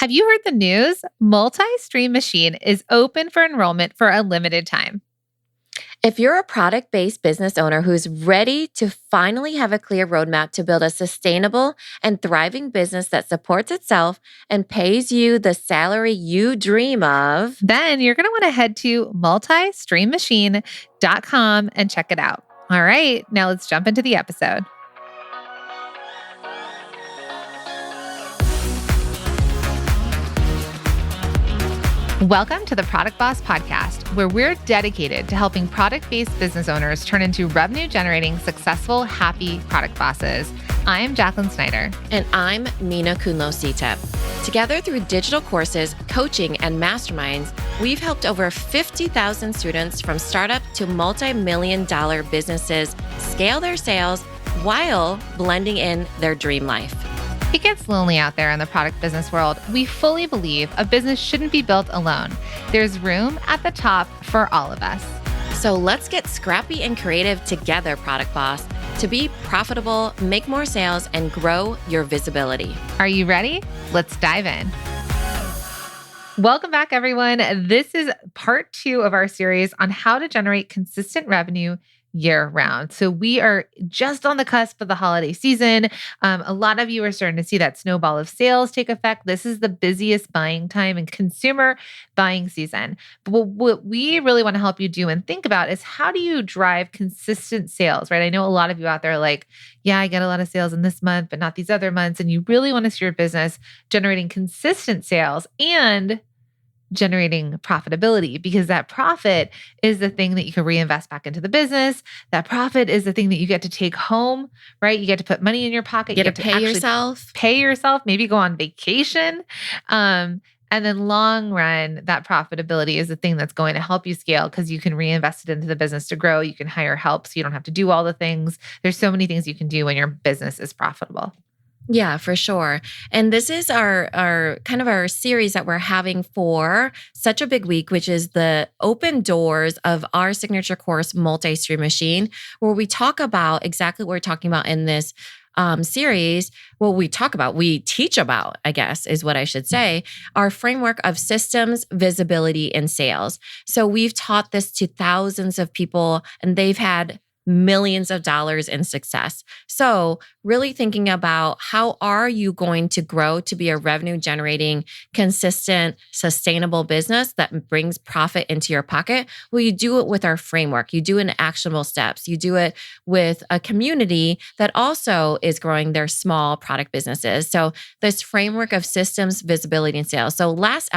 Have you heard the news? Multi-Stream Machine is open for enrollment for a limited time. If you're a product-based business owner who's ready to finally have a clear roadmap to build a sustainable and thriving business that supports itself and pays you the salary you dream of, Then you're going to want to head to multistreammachine.com and check it out. All right, now let's jump into the episode. Welcome to the Product Boss Podcast, where we're dedicated to helping product-based business owners turn into revenue-generating, successful, happy product bosses. I'm Jacqueline Snyder. And I'm Mina Kunlo-Sitep. Together through digital courses, coaching, and masterminds, we've helped over 50,000 students from startup to multi-million-dollar businesses scale their sales while blending in their dream life. It gets lonely out there in the product business world. We fully believe a business shouldn't be built alone. There's room at the top for all of us. So let's get scrappy and creative together, Product Boss, to be profitable, make more sales, and grow your visibility. Are you ready? Let's dive in. Welcome back, everyone. This is part 2 of our series on how to generate consistent revenue year-round. So we are just on the cusp of the holiday season. A lot of you are starting to see that snowball of sales take effect. This is the busiest buying time in consumer buying season. But what we really want to help you do and think about is, how do you drive consistent sales, right? I know a lot of you out there are like, yeah, I get a lot of sales in this month, but not these other months. And you really want to see your business generating consistent sales and generating profitability, because that profit is the thing that you can reinvest back into the business. That profit is the thing that you get to take home, right? You get to put money in your pocket. You get to pay yourself, maybe go on vacation. And then long run, that profitability is the thing that's going to help you scale, because you can reinvest it into the business to grow. You can hire help so you don't have to do all the things. There's so many things you can do when your business is profitable. Yeah, for sure. And this is our kind of our series that we're having for such a big week, which is the open doors of our signature course, Multi-Stream Machine, where we talk about exactly what we're talking about in this series. Well, we teach about, I guess is what I should say, our framework of systems, visibility, and sales. So we've taught this to thousands of people, and they've had millions of dollars in success. So really thinking about, how are you going to grow to be a revenue generating, consistent, sustainable business that brings profit into your pocket? Well, you do it with our framework. You do it in actionable steps. You do it with a community that also is growing their small product businesses. So this framework of systems, visibility, and sales. So last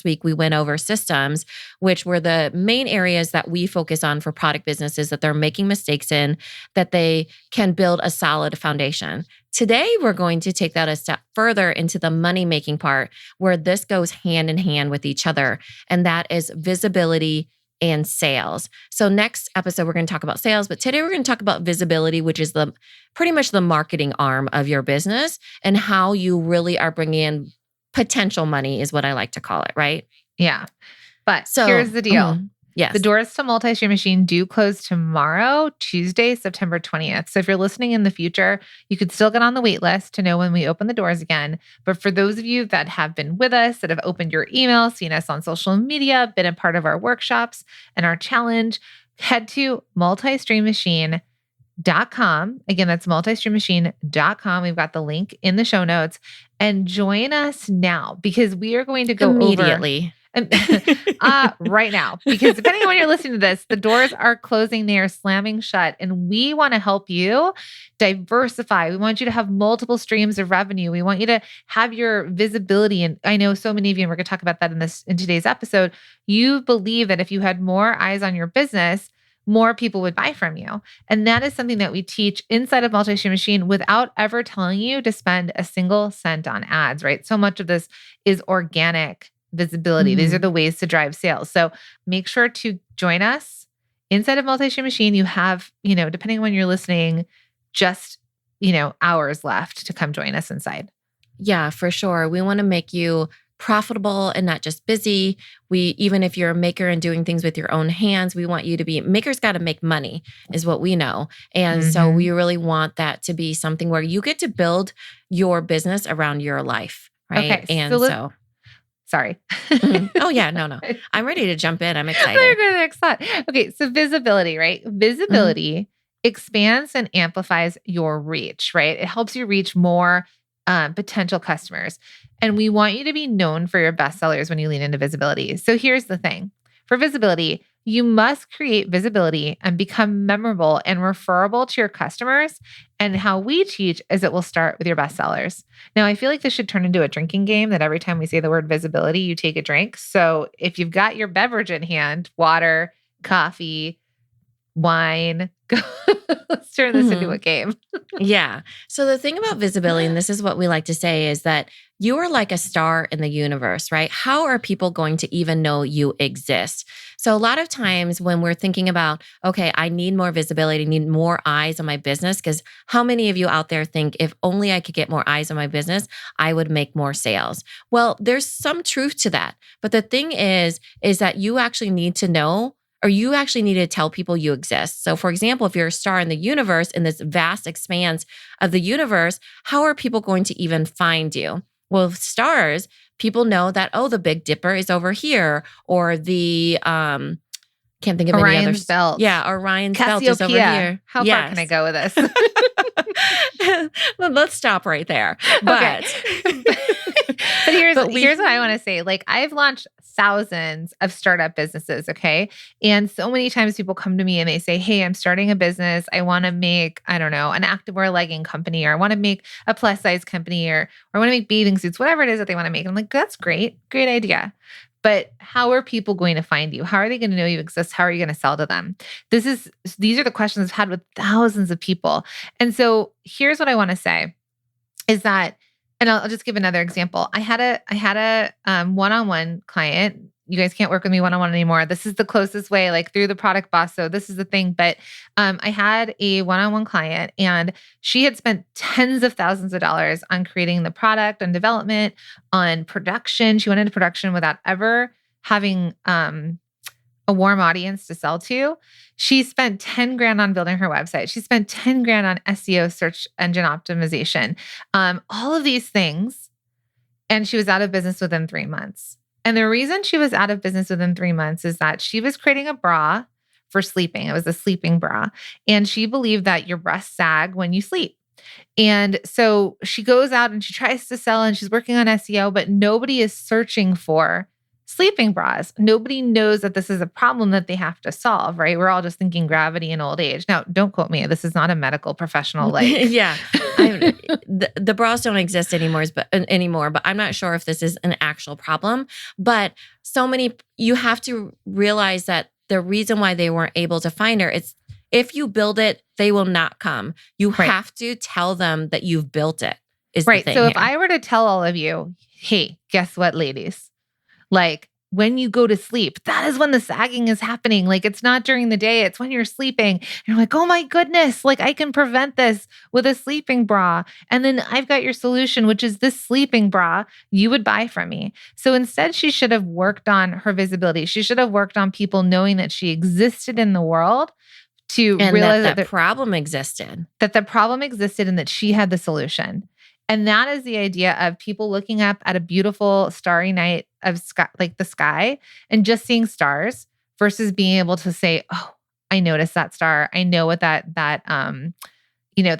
week, we went over systems, which were the main areas that we focus on for product businesses that they're making mistakes in, that they can build a solid foundation. Today, we're going to take that a step further into the money-making part, where this goes hand in hand with each other, and that is visibility and sales. So next episode, we're going to talk about sales, but today we're going to talk about visibility, which is pretty much the marketing arm of your business, and how you really are bringing in potential money is what I like to call it, right? Yeah. But here's the deal. Yes. The doors to Multi-Stream Machine do close tomorrow, Tuesday, September 20th. So if you're listening in the future, you could still get on the wait list to know when we open the doors again. But for those of you that have been with us, that have opened your email, seen us on social media, been a part of our workshops and our challenge, head to multistreammachine.com. Again, that's multistreammachine.com. We've got the link in the show notes, and join us now, because we are going to go immediately. Right now, because depending on when you're listening to this, the doors are closing, they are slamming shut, and we want to help you diversify. We want you to have multiple streams of revenue. We want you to have your visibility. And I know so many of you, and we're going to talk about that in today's episode, you believe that if you had more eyes on your business, more people would buy from you. And that is something that we teach inside of Multi-Stream Machine without ever telling you to spend a single cent on ads, right? So much of this is organic visibility. Mm-hmm. These are the ways to drive sales. So make sure to join us inside of Multi-Stream Machine. You have, depending on when you're listening, just, hours left to come join us inside. Yeah, for sure. We want to make you profitable and not just busy. Even if you're a maker and doing things with your own hands, we want you to be, makers got to make money is what we know. And so we really want that to be something where you get to build your business around your life, right? Okay. And so, sorry. Oh yeah, no. I'm ready to jump in. I'm They're excited. going to next thought. Okay. So visibility, right? Visibility expands and amplifies your reach, right? It helps you reach more potential customers. And we want you to be known for your bestsellers when you lean into visibility. So here's the thing. For visibility, you must create visibility and become memorable and referable to your customers. And how we teach is it will start with your bestsellers. Now, I feel like this should turn into a drinking game that every time we say the word visibility, you take a drink. So if you've got your beverage in hand, water, coffee, wine, let's turn this into a game. Yeah. So the thing about visibility, and this is what we like to say, is that you are like a star in the universe, right? How are people going to even know you exist? So a lot of times when we're thinking about, okay, I need more visibility, need more eyes on my business, because how many of you out there think if only I could get more eyes on my business, I would make more sales? Well, there's some truth to that. But the thing is that you actually need to know, or you actually need to tell people you exist. So for example, if you're a star in the universe, in this vast expanse of the universe, how are people going to even find you? Well, with stars, people know that, oh, the Big Dipper is over here, or the, can't think of any Orion's others. belt. Yeah, Orion's belt is over here. How far can I go with this? Well, let's stop right there. But, but here's what I want to say. Like, I've launched thousands of startup businesses. Okay. And so many times people come to me and they say, hey, I'm starting a business. I want to make, I don't know, an activewear legging company, or I want to make a plus size company, or I want to make bathing suits, whatever it is that they want to make. And I'm like, that's great. Great idea. But how are people going to find you? How are they going to know you exist? How are you going to sell to them? These are the questions I've had with thousands of people. And so here's what I want to say is that, and I'll just give another example. I had a one-on-one client. You guys can't work with me one-on-one anymore. This is the closest way, like through the Product Boss. So this is the thing. But I had a one-on-one client, and she had spent tens of thousands of dollars on creating the product, on development, on production. She went into production without ever having a warm audience to sell to. She spent 10 grand on building her website. She spent 10 grand on SEO, search engine optimization, all of these things. And she was out of business within 3 months. And the reason she was out of business within 3 months is that she was creating a bra for sleeping. It was a sleeping bra. And she believed that your breasts sag when you sleep. And so she goes out and she tries to sell, and she's working on SEO, but nobody is searching for sleeping bras. Nobody knows that this is a problem that they have to solve, right? We're all just thinking gravity and old age. Now, don't quote me. This is not a medical professional. Yeah, the bras don't exist anymore, but I'm not sure if this is an actual problem. But you have to realize that the reason why they weren't able to find her, it's if you build it, they will not come. You have to tell them that you've built it. Is right. So if I were to tell all of you, hey, guess what, ladies? Like, when you go to sleep, that is when the sagging is happening. Like, it's not during the day, it's when you're sleeping. And you're like, oh my goodness, like I can prevent this with a sleeping bra. And then I've got your solution, which is this sleeping bra you would buy from me. So instead, she should have worked on her visibility. She should have worked on people knowing that she existed in the world, to realize that the problem existed. That the problem existed and that she had the solution. And that is the idea of people looking up at a beautiful starry night of sky, like the sky, and just seeing stars versus being able to say, oh, I noticed that star. I know what that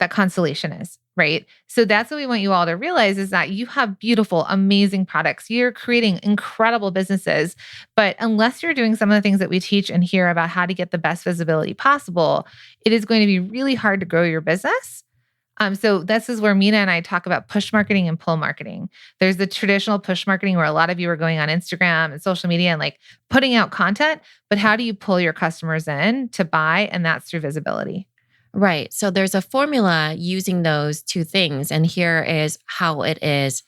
constellation is, right? So that's what we want you all to realize, is that you have beautiful, amazing products. You're creating incredible businesses, but unless you're doing some of the things that we teach and hear about how to get the best visibility possible, it is going to be really hard to grow your business. So this is where Mina and I talk about push marketing and pull marketing. There's the traditional push marketing where a lot of you are going on Instagram and social media and like putting out content, but how do you pull your customers in to buy? And that's through visibility. Right. So there's a formula using those two things. And here is how it is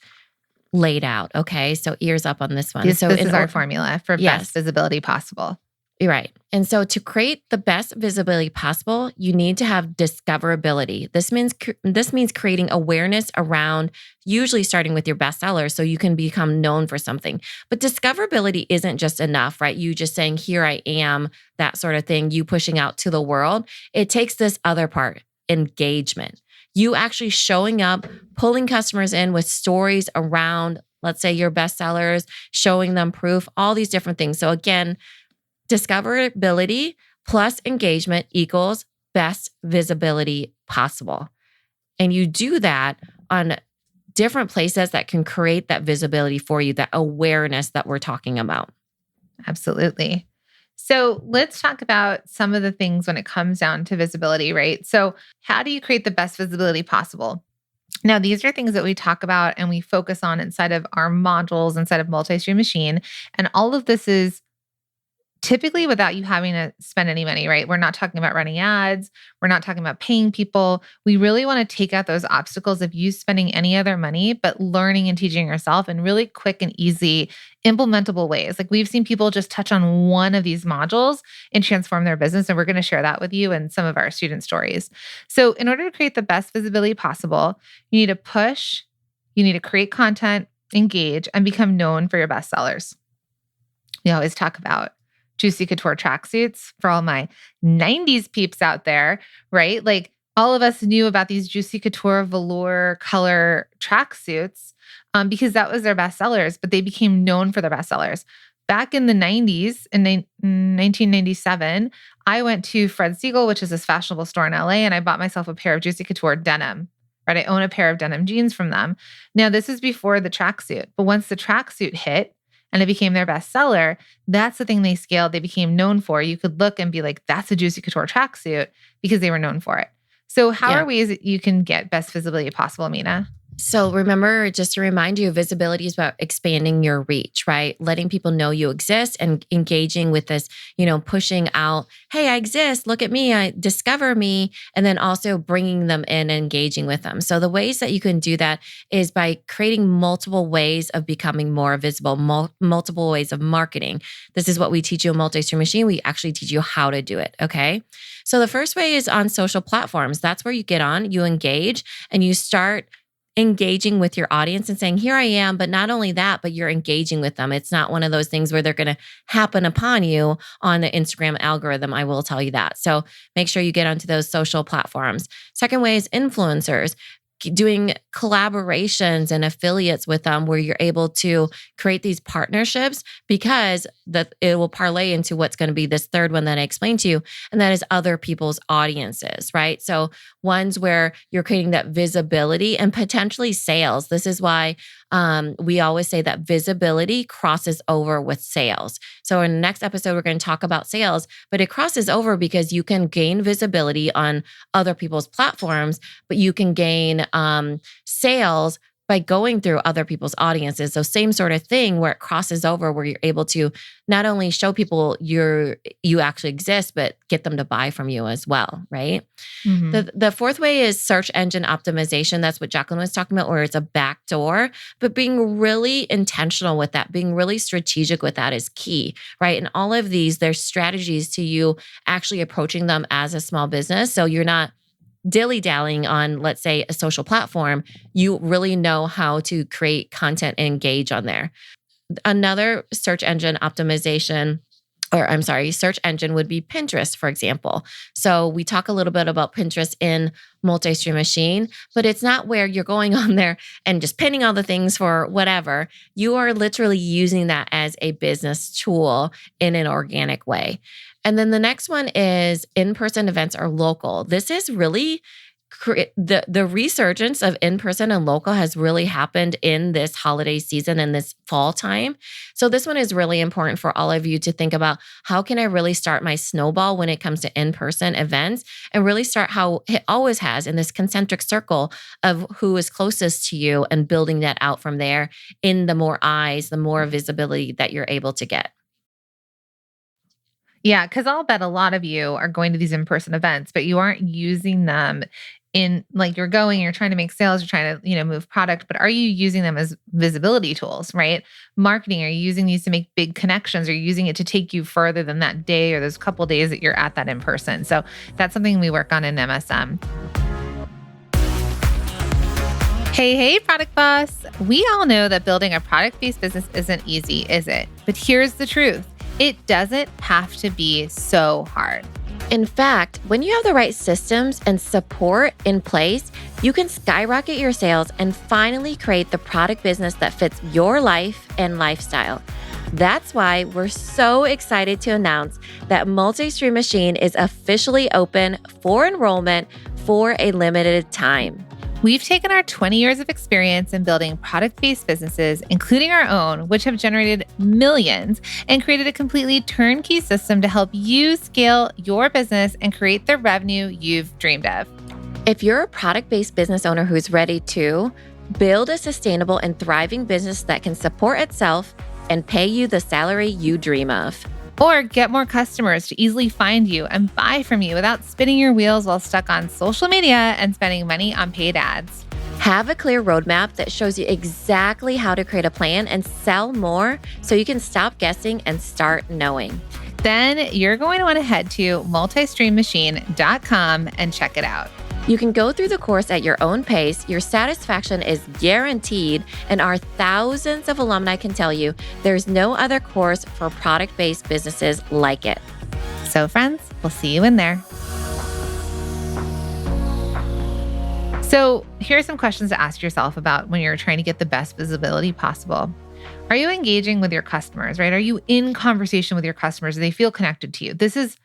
laid out. Okay. So ears up on this one. This is our formula for best visibility possible. Right. And so to create the best visibility possible, you need to have discoverability. This means creating awareness around, usually starting with your bestseller, so you can become known for something. But discoverability isn't just enough, right? You just saying, here I am, that sort of thing, you pushing out to the world. It takes this other part, engagement. You actually showing up, pulling customers in with stories around let's say your bestsellers, showing them proof, all these different things. So again, discoverability plus engagement equals best visibility possible. And you do that on different places that can create that visibility for you, that awareness that we're talking about. Absolutely. So let's talk about some of the things when it comes down to visibility, right? So how do you create the best visibility possible? Now, these are things that we talk about and we focus on inside of our modules, inside of Multi-Stream Machine. And all of this is typically without you having to spend any money, right? We're not talking about running ads. We're not talking about paying people. We really want to take out those obstacles of you spending any other money, but learning and teaching yourself in really quick and easy implementable ways. Like we've seen people just touch on one of these modules and transform their business. And we're going to share that with you in some of our student stories. So in order to create the best visibility possible, you need to push, you need to create content, engage, and become known for your best sellers. We always talk about Juicy Couture tracksuits for all my 90s peeps out there, right? Like all of us knew about these Juicy Couture velour color tracksuits because that was their best sellers, but they became known for their best sellers. Back in the 90s, in 1997, I went to Fred Segal, which is this fashionable store in LA, and I bought myself a pair of Juicy Couture denim, right? I own a pair of denim jeans from them. Now, this is before the tracksuit, but once the tracksuit hit, and it became their best seller, that's the thing they scaled. They became known for. You could look and be like, that's a Juicy Couture tracksuit because they were known for it. So how are ways that you can get best visibility possible, Mina? So remember, just to remind you, visibility is about expanding your reach, right? Letting people know you exist and engaging with this, pushing out, hey, I exist, look at me, discover me, and then also bringing them in and engaging with them. So the ways that you can do that is by creating multiple ways of becoming more visible, multiple ways of marketing. This is what we teach you in Multi-Stream Machine. We actually teach you how to do it, okay? So the first way is on social platforms. That's where you get on, you engage, and you start engaging with your audience and saying, here I am, but not only that, but you're engaging with them. It's not one of those things where they're going to happen upon you on the Instagram algorithm. I will tell you that. So make sure you get onto those social platforms. Second way is influencers. Doing collaborations and affiliates with them where you're able to create these partnerships because it will parlay into what's going to be this third one that I explained to you, and that is other people's audiences, right? So ones where you're creating that visibility and potentially sales. This is why we always say that visibility crosses over with sales. So in the next episode, we're going to talk about sales, but it crosses over because you can gain visibility on other people's platforms, but you can gain sales by going through other people's audiences. So same sort of thing where it crosses over, where you're able to not only show people you actually exist, but get them to buy from you as well, right? Mm-hmm. The fourth way is search engine optimization. That's what Jacqueline was talking about, where it's a backdoor, but being really intentional with that, being really strategic with that is key, right? And all of these, there's strategies to you actually approaching them as a small business. So you're not dilly-dallying on, let's say, a social platform. You really know how to create content and engage on there. Another search engine optimization, search engine would be Pinterest, for example. So we talk a little bit about Pinterest in Multi-Stream Machine, but it's not where you're going on there and just pinning all the things for whatever. You are literally using that as a business tool in an organic way. And then the next one is in-person events or local. This is really the resurgence of in-person and local has really happened in this holiday season and this fall time. So this one is really important for all of you to think about, how can I really start my snowball when it comes to in-person events, and really start how it always has in this concentric circle of who is closest to you, and building that out from there in the more eyes, the more visibility that you're able to get. Yeah, because I'll bet a lot of you are going to these in-person events, but you aren't using them in, like, you're trying to make sales, you're trying to, move product, but are you using them as visibility tools, right? Marketing, are you using these to make big connections? Are you using it to take you further than that day or those couple days that you're at that in person? So that's something we work on in MSM. Hey, Product Boss. We all know that building a product-based business isn't easy, is it? But here's the truth. It doesn't have to be so hard. In fact, when you have the right systems and support in place, you can skyrocket your sales and finally create the product business that fits your life and lifestyle. That's why we're so excited to announce that Multi-Stream Machine is officially open for enrollment for a limited time. We've taken our 20 years of experience in building product-based businesses, including our own, which have generated millions, and created a completely turnkey system to help you scale your business and create the revenue you've dreamed of. If you're a product-based business owner who's ready to build a sustainable and thriving business that can support itself and pay you the salary you dream of, or get more customers to easily find you and buy from you without spinning your wheels while stuck on social media and spending money on paid ads. Have a clear roadmap that shows you exactly how to create a plan and sell more so you can stop guessing and start knowing. Then you're going to want to head to multistreammachine.com and check it out. You can go through the course at your own pace. Your satisfaction is guaranteed, and our thousands of alumni can tell you there's no other course for product-based businesses like it. So friends, we'll see you in there. So here are some questions to ask yourself about when you're trying to get the best visibility possible. Are you engaging with your customers, right? Are you in conversation with your customers? Do they feel connected to you? This is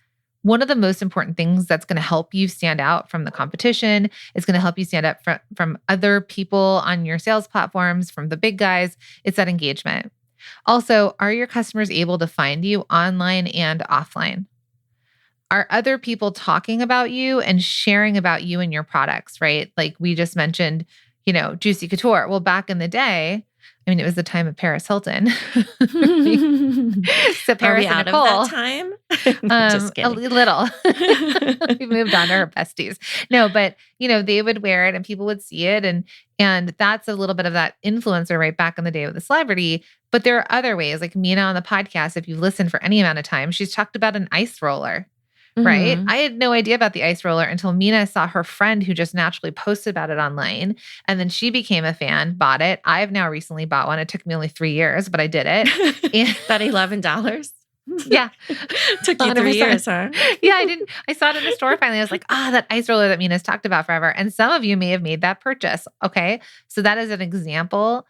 one of the most important things that's going to help you stand out from the competition. It's going to help you stand up from other people on your sales platforms, from the big guys. It's that engagement. Also, are your customers able to find you online and offline? Are other people talking about you and sharing about you and your products, right? Like we just mentioned, Juicy Couture. Well, back in the day, it was the time of Paris Hilton. So Paris Are we and out Nicole, of that time? Just a kidding. little. We moved on to her besties. No, but they would wear it and people would see it, and that's a little bit of that influencer right back in the day with the celebrity. But there are other ways, like Mina on the podcast. If you've listened for any amount of time, she's talked about an ice roller. Right? Mhm. I had no idea about the ice roller until Mina saw her friend who just naturally posted about it online. And then she became a fan, bought it. I've now recently bought one. It took me only 3 years, but I did it. And That $11? yeah. Took you 3 years, huh? Yeah, I saw it in the store finally. I was like, that ice roller that Mina's talked about forever. And some of you may have made that purchase. Okay. So that is an example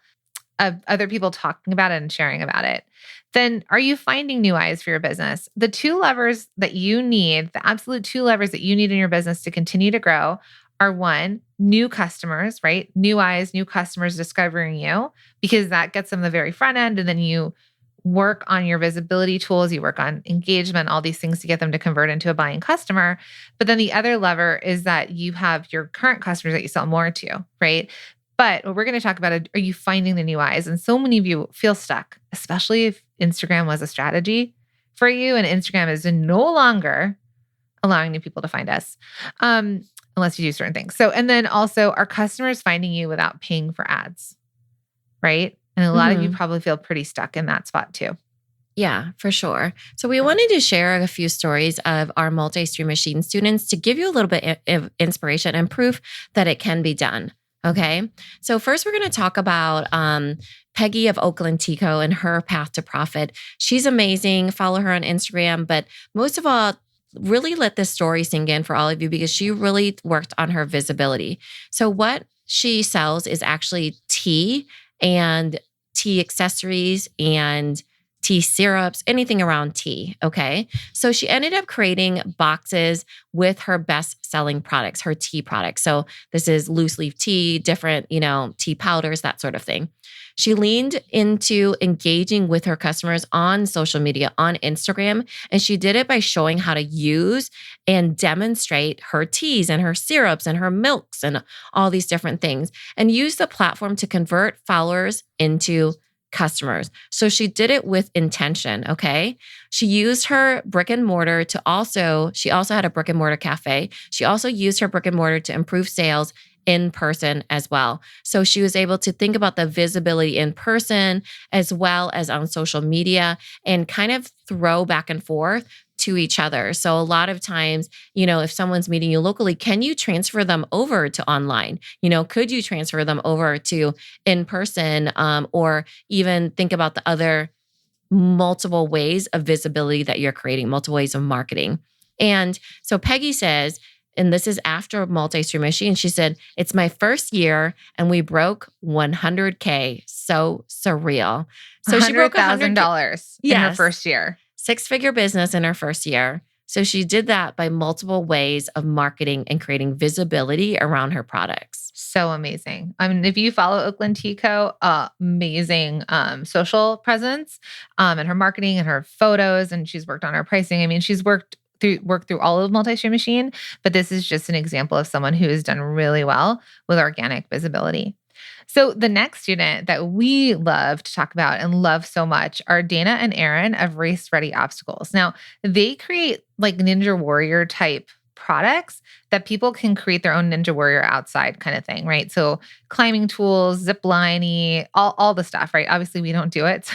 of other people talking about it and sharing about it. Then are you finding new eyes for your business? The two levers that you need, the absolute two levers that you need in your business to continue to grow are one, new customers, right? New eyes, new customers discovering you, because that gets them the very front end. And then you work on your visibility tools, you work on engagement, all these things to get them to convert into a buying customer. But then the other lever is that you have your current customers that you sell more to, right? But what we're going to talk about, are you finding the new eyes? And so many of you feel stuck, especially if Instagram was a strategy for you and Instagram is no longer allowing new people to find us, unless you do certain things. So, and then also, are customers finding you without paying for ads, right? And a lot of you probably feel pretty stuck in that spot too. Yeah, for sure. So we wanted to share a few stories of our Multi-Stream Machine students to give you a little bit of inspiration and proof that it can be done. Okay. So first we're going to talk about Peggy of Oakland Tico and her path to profit. She's amazing. Follow her on Instagram. But most of all, really let this story sink in for all of you because she really worked on her visibility. So what she sells is actually tea and tea accessories and tea syrups, anything around tea. Okay. So she ended up creating boxes with her best selling products, her tea products. So this is loose leaf tea, different, tea powders, that sort of thing. She leaned into engaging with her customers on social media, on Instagram, and she did it by showing how to use and demonstrate her teas and her syrups and her milks and all these different things, and use the platform to convert followers into customers. So she did it with intention, okay? She used her brick and mortar she also had a brick and mortar cafe. She also used her brick and mortar to improve sales in person as well. So she was able to think about the visibility in person as well as on social media and kind of throw back and forth to each other. So a lot of times, if someone's meeting you locally, can you transfer them over to online? Could you transfer them over to in person, or even think about the other multiple ways of visibility that you're creating, multiple ways of marketing? And so Peggy says, and this is after Multi-Stream Machine, she said, it's my first year and we broke 100K. So surreal. So she broke $100,000 in her first year. 6-figure business in her first year. So she did that by multiple ways of marketing and creating visibility around her products. So amazing. I mean, if you follow Oakland Tea Co., amazing social presence and her marketing and her photos, and she's worked on her pricing. I mean, she's worked through all of Multi-Stream Machine, but this is just an example of someone who has done really well with organic visibility. So the next student that we love to talk about and love so much are Dana and Aaron of Race Ready Obstacles. Now, they create like Ninja Warrior type products that people can create their own Ninja Warrior outside kind of thing, right? So climbing tools, zip lining, all the stuff, right? Obviously, we don't do it.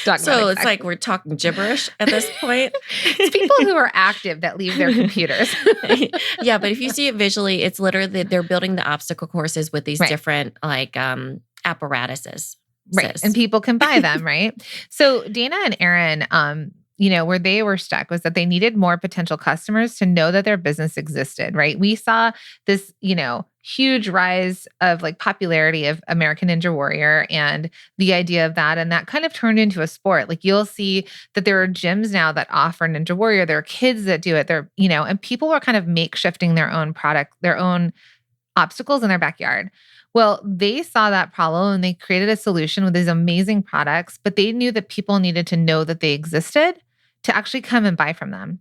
So, it's like we're talking gibberish at this point. It's people who are active that leave their computers. Yeah, but if you see it visually, it's literally they're building the obstacle courses with these different like apparatuses. Right. And people can buy them, right? So Dana and Aaron, where they were stuck was that they needed more potential customers to know that their business existed, right? We saw this, huge rise of like popularity of American Ninja Warrior and the idea of that. And that kind of turned into a sport. Like you'll see that there are gyms now that offer Ninja Warrior. There are kids that do it. And people were kind of makeshifting their own product, their own obstacles in their backyard. Well, they saw that problem and they created a solution with these amazing products, but they knew that people needed to know that they existed to actually come and buy from them.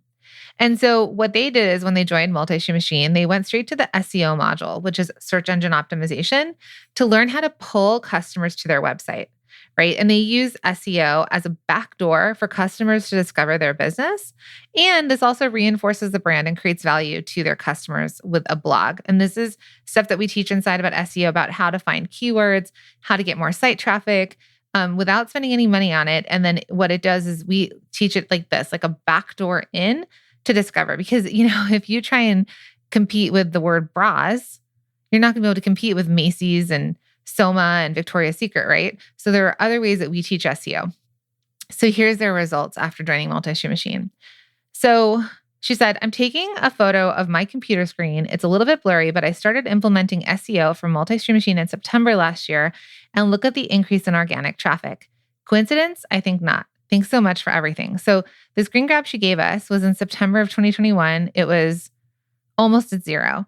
And so what they did is when they joined Multi-Stream Machine, they went straight to the SEO module, which is search engine optimization, to learn how to pull customers to their website, right? And they use SEO as a backdoor for customers to discover their business. And this also reinforces the brand and creates value to their customers with a blog. And this is stuff that we teach inside about SEO, about how to find keywords, how to get more site traffic, without spending any money on it. And then what it does is we teach it like this, like a backdoor in to discover. Because, if you try and compete with the word bras, you're not going to be able to compete with Macy's and Soma and Victoria's Secret, right? So there are other ways that we teach SEO. So here's their results after joining Multi-Stream Machine. So she said, I'm taking a photo of my computer screen. It's a little bit blurry, but I started implementing SEO from Multi-Stream Machine in September last year, and look at the increase in organic traffic. Coincidence? I think not. Thanks so much for everything. So the screen grab she gave us was in September of 2021. It was almost at zero.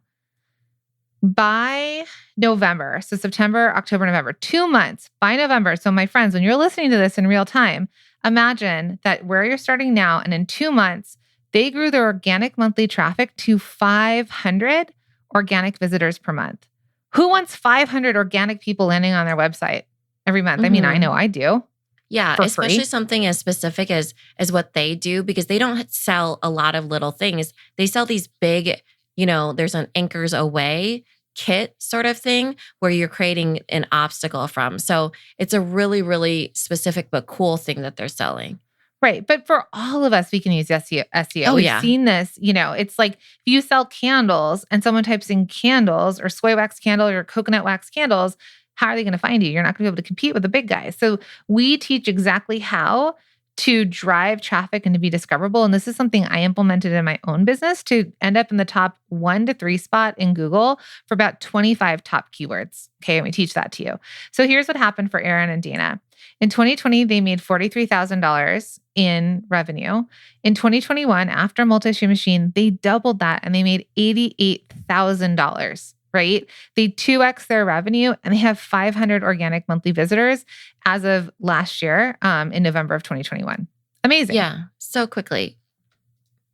By November, so September, October, November, 2 months, by November. So my friends, when you're listening to this in real time, imagine that where you're starting now, and in 2 months, they grew their organic monthly traffic to 500 organic visitors per month. Who wants 500 organic people landing on their website every month? Mm-hmm. I mean, I know I do. Yeah, especially something as specific as what they do, because they don't sell a lot of little things. They sell these big, there's an Anchors Away kit sort of thing where you're creating an obstacle from. So it's a really, really specific but cool thing that they're selling. Right. But for all of us, we can use SEO. Oh, We've seen this, it's like if you sell candles and someone types in candles or soy wax candle or coconut wax candles, how are they going to find you? You're not going to be able to compete with the big guys. So we teach exactly how to drive traffic and to be discoverable. And this is something I implemented in my own business to end up in the top 1 to 3 spot in Google for about 25 top keywords. Okay, and we teach that to you. So here's what happened for Aaron and Dana. In 2020, they made $43,000 in revenue. In 2021, after Multi-Stream Machine, they doubled that and they made $88,000. Right? They 2x their revenue and they have 500 organic monthly visitors as of last year in November of 2021. Amazing. Yeah. So quickly.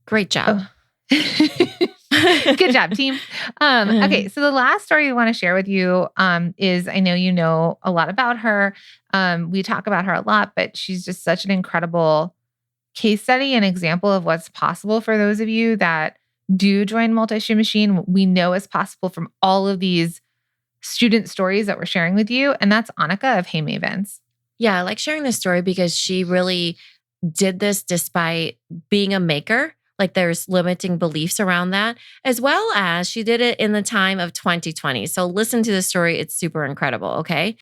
Great job. Good job, team. Okay. So the last story we want to share with you is, I know you know a lot about her. We talk about her a lot, but she's just such an incredible case study and example of what's possible for those of you that do join Multi-Stream Machine. We know is possible from all of these student stories that we're sharing with you. And that's Annika of Hey Mavens. Yeah, I like sharing this story because she really did this despite being a maker. Like there's limiting beliefs around that, as well as she did it in the time of 2020. So listen to the story. It's super incredible. Okay.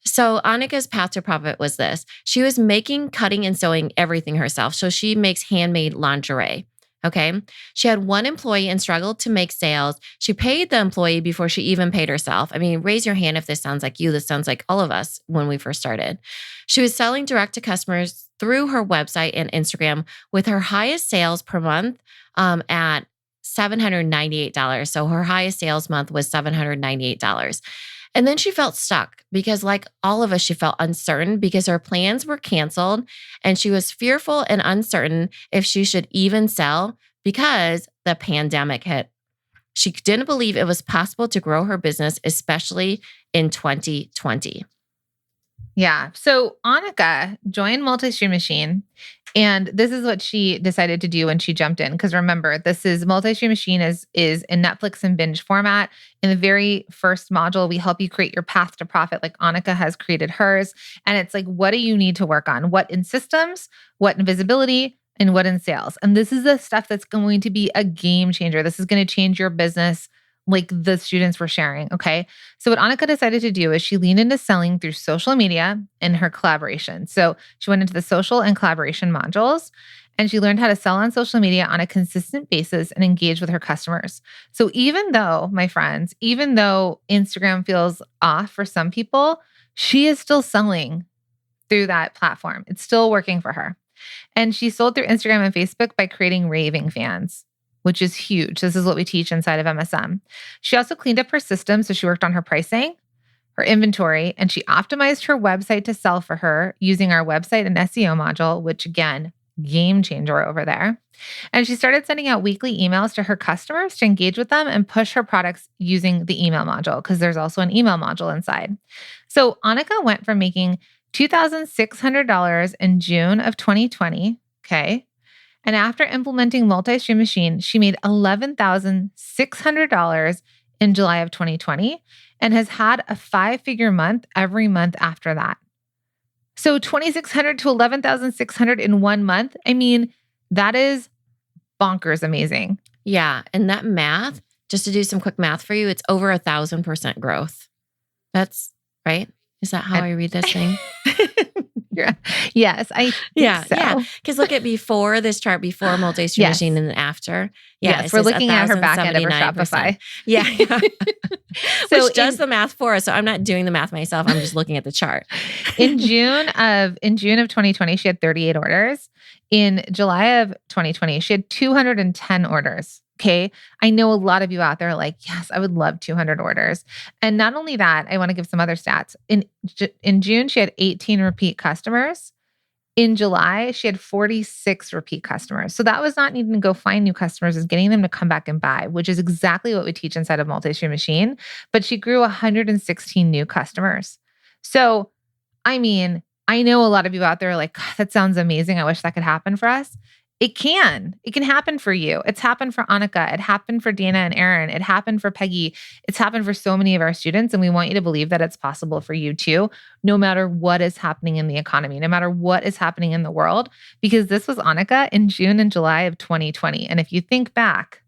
So Annika's path to profit was this. She was making, cutting, and sewing everything herself. So she makes handmade lingerie. Okay. She had one employee and struggled to make sales. She paid the employee before she even paid herself. I mean, raise your hand if this sounds like you. This sounds like all of us when we first started. She was selling direct to customers through her website and Instagram with her highest sales per month at $798. So her highest sales month was $798. And then she felt stuck because, like all of us, she felt uncertain because her plans were canceled and she was fearful and uncertain if she should even sell because the pandemic hit. She didn't believe it was possible to grow her business, especially in 2020. Yeah. So Annika joined Multi-Stream Machine, and this is what she decided to do when she jumped in. Because remember, this is Multi-Stream Machine is in Netflix and binge format. In the very first module, we help you create your path to profit, like Annika has created hers. And it's like, what do you need to work on? What in systems, what in visibility, and what in sales? And this is the stuff that's going to be a game changer. This is going to change your business, like the students were sharing. Okay. So what Annika decided to do is she leaned into selling through social media and her collaboration. So she went into the social and collaboration modules, and she learned how to sell on social media on a consistent basis and engage with her customers. So even though, my friends, even though Instagram feels off for some people, she is still selling through that platform. It's still working for her. And she sold through Instagram and Facebook by creating raving fans, which is huge. This is what we teach inside of MSM. She also cleaned up her system. So she worked on her pricing, her inventory, and she optimized her website to sell for her using our website and SEO module, which again, game changer over there. And she started sending out weekly emails to her customers to engage with them and push her products using the email module, because there's also an email module inside. So Annika went from making $2,600 in June of 2020, okay? And after implementing Multi-Stream Machine, she made $11,600 in July of 2020 and has had a 5-figure month every month after that. So $2,600 to $11,600 in 1 month. I mean, that is bonkers amazing. Yeah. And that math, just to do some quick math for you, it's over 1,000% growth. That's right. Is that how I read this thing? Yes, I think so. Yeah. Because look at before this chart, before Multi-Stream Machine and then after. Yeah, yes, we're looking at her back end of her Shopify. Yeah. So which does the math for us. So I'm not doing the math myself. I'm just looking at the chart. in June of 2020, she had 38 orders. In July of 2020, she had 210 orders. Okay. I know a lot of you out there are like, yes, I would love 200 orders. And not only that, I want to give some other stats. In June, she had 18 repeat customers. In July, she had 46 repeat customers. So that was not needing to go find new customers, is getting them to come back and buy, which is exactly what we teach inside of Multi-Stream Machine. But she grew 116 new customers. So, I mean, I know a lot of you out there are like, that sounds amazing. I wish that could happen for us. It can happen for you. It's happened for Annika. It happened for Dana and Aaron. It happened for Peggy. It's happened for so many of our students. And we want you to believe that it's possible for you too, no matter what is happening in the economy, no matter what is happening in the world, because this was Annika in June and July of 2020. And if you think back,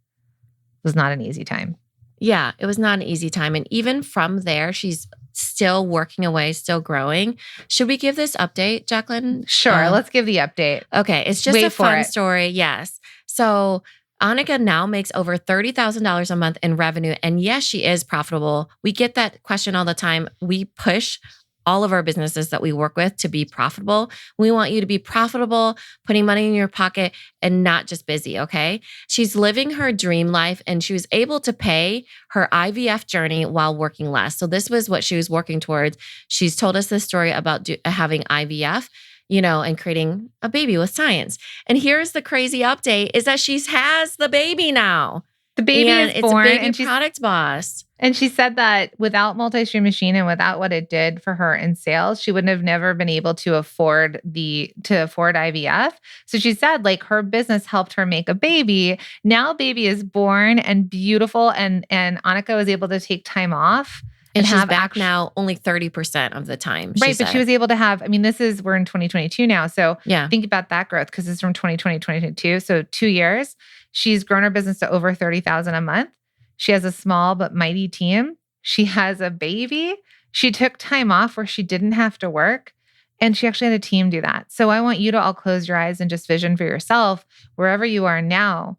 it was not an easy time. Yeah, it was not an easy time. And even from there, she's still working away, still growing. Should we give this update, Jacqueline? Sure. Let's give the update. Okay. It's just a fun story. Yes. So Annika now makes over $30,000 a month in revenue. And yes, she is profitable. We get that question all the time. We push all of our businesses that we work with to be profitable. We want you to be profitable, putting money in your pocket and not just busy, okay? She's living her dream life and she was able to pay her IVF journey while working less. So this was what she was working towards. She's told us this story about having IVF, and creating a baby with science. And here's the crazy update is that she has the baby now. The baby is born. It's a baby product boss. And she said that without Multi-Stream Machine and without what it did for her in sales, she wouldn't have never been able to afford IVF. So she said like her business helped her make a baby. Now baby is born and beautiful. And Annika was able to take time off. And she's back now only 30% of the time. Right. But she was able to have, we're in 2022 now. So yeah, think about that growth because it's from 2020 to 2022. So 2 years, she's grown her business to over 30,000 a month. She has a small but mighty team. She has a baby. She took time off where she didn't have to work. And she actually had a team do that. So I want you to all close your eyes and just vision for yourself, wherever you are now,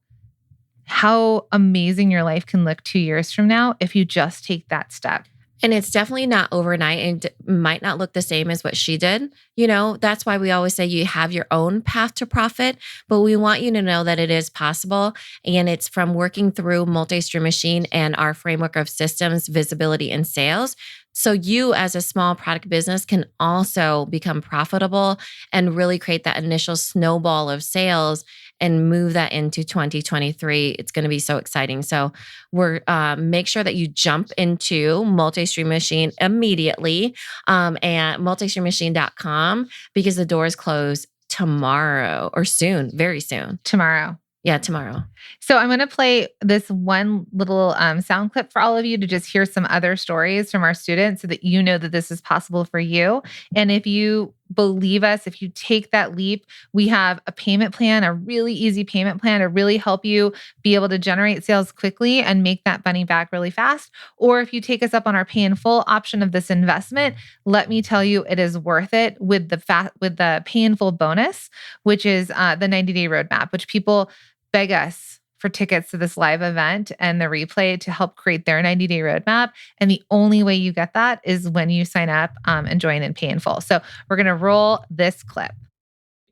how amazing your life can look 2 years from now if you just take that step. And it's definitely not overnight and might not look the same as what she did. You know, that's why we always say you have your own path to profit, but we want you to know that it is possible. And it's from working through Multi-Stream Machine and our framework of systems, visibility, and sales. So you as a small product business can also become profitable and really create that initial snowball of sales and move that into 2023. It's going to be so exciting. So we're make sure that you jump into Multi-Stream Machine immediately at multistreammachine.com because the doors close tomorrow or soon, very soon. Tomorrow. Yeah, tomorrow. So I'm going to play this one little sound clip for all of you to just hear some other stories from our students so that you know that this is possible for you. And if you believe us, if you take that leap, we have a payment plan, a really easy payment plan to really help you be able to generate sales quickly and make that money back really fast. Or if you take us up on our pay in full option of this investment, let me tell you, it is worth it with the pay in full bonus, which is the 90-day roadmap, which people beg us for tickets to this live event and the replay to help create their 90-day roadmap. And the only way you get that is when you sign up and join in pay in full. So we're going to roll this clip.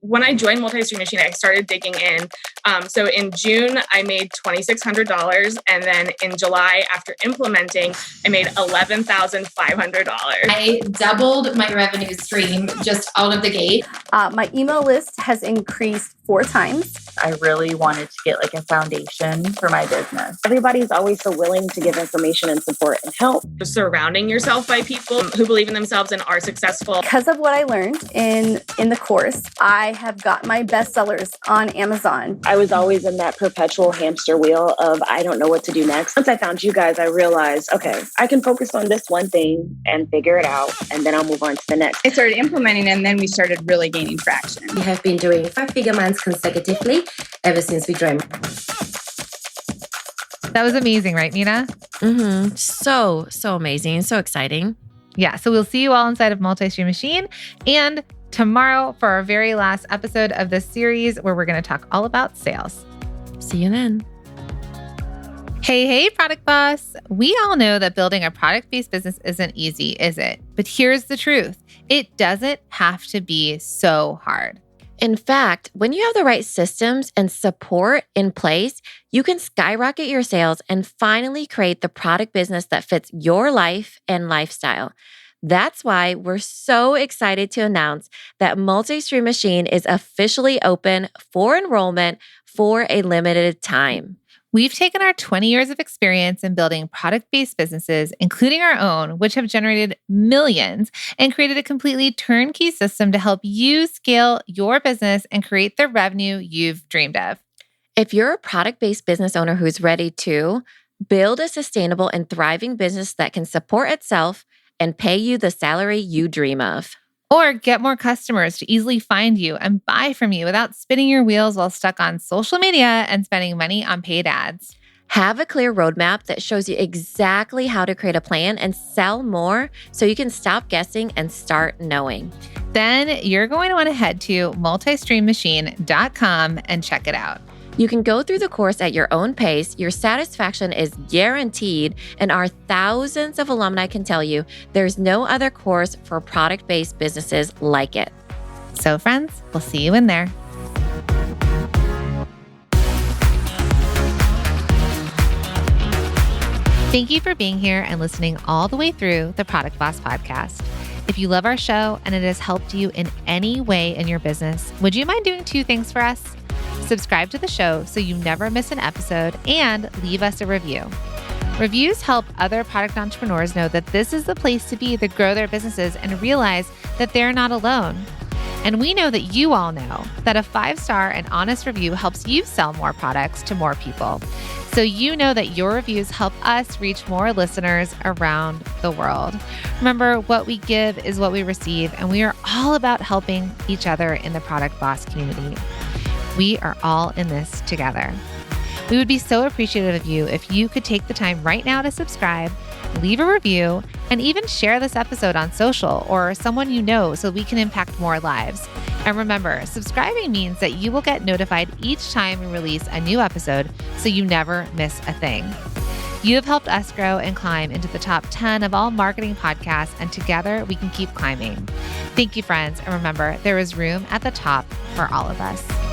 When I joined Multi-Stream Machine, I started digging in. So in June, I made $2,600. And then in July, after implementing, I made $11,500. I doubled my revenue stream just out of the gate. My email list has increased 4 times. I really wanted to get like a foundation for my business. Everybody's always so willing to give information and support and help. Surrounding yourself by people who believe in themselves and are successful. Because of what I learned in the course, I have got my bestsellers on Amazon. I was always in that perpetual hamster wheel of I don't know what to do next. Once I found you guys, I realized, okay, I can focus on this one thing and figure it out, and then I'll move on to the next. I started implementing, and then we started really gaining traction. We have been doing 5-figure months consecutively ever since we joined. That was amazing, right, Nina? Mm-hmm. So amazing. So exciting. Yeah. So we'll see you all inside of Multi-Stream Machine and tomorrow for our very last episode of this series where we're going to talk all about sales. See you then. Hey, Product Boss. We all know that building a product-based business isn't easy, is it? But here's the truth. It doesn't have to be so hard. In fact, when you have the right systems and support in place, you can skyrocket your sales and finally create the product business that fits your life and lifestyle. That's why we're so excited to announce that Multi-Stream Machine is officially open for enrollment for a limited time. We've taken our 20 years of experience in building product-based businesses, including our own, which have generated millions, and created a completely turnkey system to help you scale your business and create the revenue you've dreamed of. If you're a product-based business owner who's ready to build a sustainable and thriving business that can support itself and pay you the salary you dream of, or get more customers to easily find you and buy from you without spinning your wheels while stuck on social media and spending money on paid ads. Have a clear roadmap that shows you exactly how to create a plan and sell more so you can stop guessing and start knowing. Then you're going to want to head to multistreammachine.com and check it out. You can go through the course at your own pace. Your satisfaction is guaranteed, and our thousands of alumni can tell you there's no other course for product-based businesses like it. So friends, we'll see you in there. Thank you for being here and listening all the way through the Product Boss podcast. If you love our show and it has helped you in any way in your business, would you mind doing 2 things for us? Subscribe to the show so you never miss an episode and leave us a review. Reviews help other product entrepreneurs know that this is the place to be to grow their businesses and realize that they're not alone. And we know that you all know that a 5-star and honest review helps you sell more products to more people. So you know that your reviews help us reach more listeners around the world. Remember, what we give is what we receive, and we are all about helping each other in the Product Boss community. We are all in this together. We would be so appreciative of you if you could take the time right now to subscribe, leave a review, and even share this episode on social or someone you know so we can impact more lives. And remember, subscribing means that you will get notified each time we release a new episode so you never miss a thing. You have helped us grow and climb into the top 10 of all marketing podcasts, and together we can keep climbing. Thank you, friends. And remember, there is room at the top for all of us.